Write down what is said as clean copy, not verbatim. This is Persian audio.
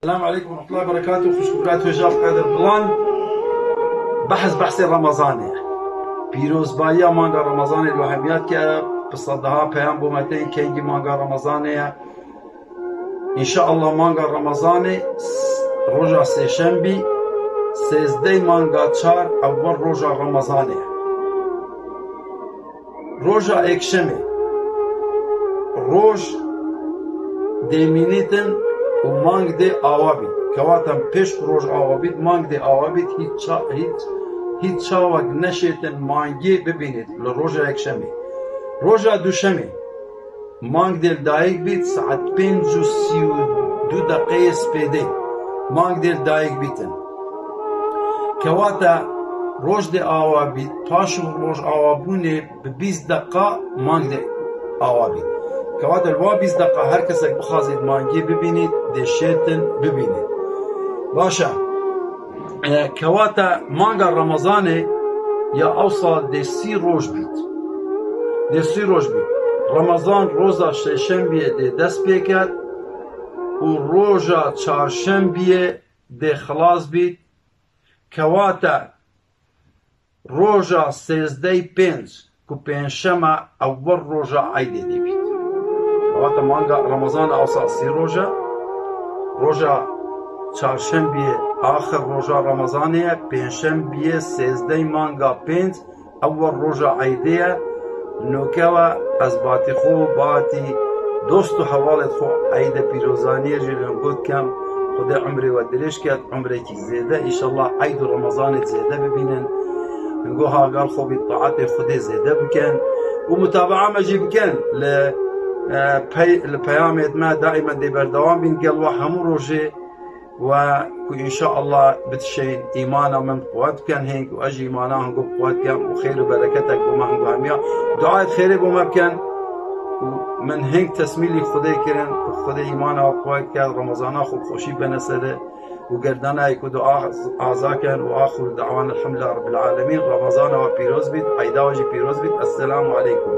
السلام عليكم ورحمة الله وبركاته. خوشبخت و جاب قدر بلان بحث رمضانه پیروزبایی مانگا رمضان الوهمیت که بصدها پیام بومته کنگی مانگا رمضانه انشاءالله مانگا رمضان روزا سهشنبه 13 مانگا 4 اول روزا رمضانه روزا اکشمه روز دیمینیتن و مانگ ده آوابید کواتم پیش روز آوابید مانگ ده آوابید هیچ چاوک نشیتن مانگی ببینید لروز اکشمه روزا دوشمه مانگ دل دایک بید ساعت 5:32 سپیده مانگ دل دایک بیتن کواتا روز ده آوابید پاش روز آوابونه به 20 دقیقه مانگ ده آوابید کواتا الوا 20 دقیقه هر کسی بخواهید مانگی ببینید دشیتن ببینید باشه کواتا مانگا رمضانه یا اوصل ده 30 روز بید رمضان روزا ششنبه ده دست بیکد و روزا چهارشنبه ده خلاص بید کواتا روزا 13 که پنجشنبه اول روزا عیده دی بید کواتا مانگا رمضان اوصل 30 روزا چهارشنبه آخر روزا رمضانه پنجشنبه 13 مانگا 5 اول روزا عیده نوکوا از باتی خو باتی دوست و حوالت خو عید پیروزانی جلوم گود کم خدا عمری و درش کرد عمری کی زیده انشالله عید رمضان زیده ببینن نگو ها قال خو بالطاعت خدا زیده بکن و متابعه مجی بکن لپیامت ما دائما دی بردوام بین قلوا همو روزه و ان شاء الله بتشين ايمانا من قوات كان هيك واجي ايمانا هنقو قوات كان وخير وبركتك وما هنقو هميا دعاء خير وما كان من هيك تسميلي خدي كرن خدي ايمانا وقوات كان رمضان اخو خوشي بنسده وقردنا يكو دعاء اعزاكن واخر دعوانا الحمد لله رب العالمين رمضان وبيروز بيت عيدا وجي بيروز بيت السلام عليكم.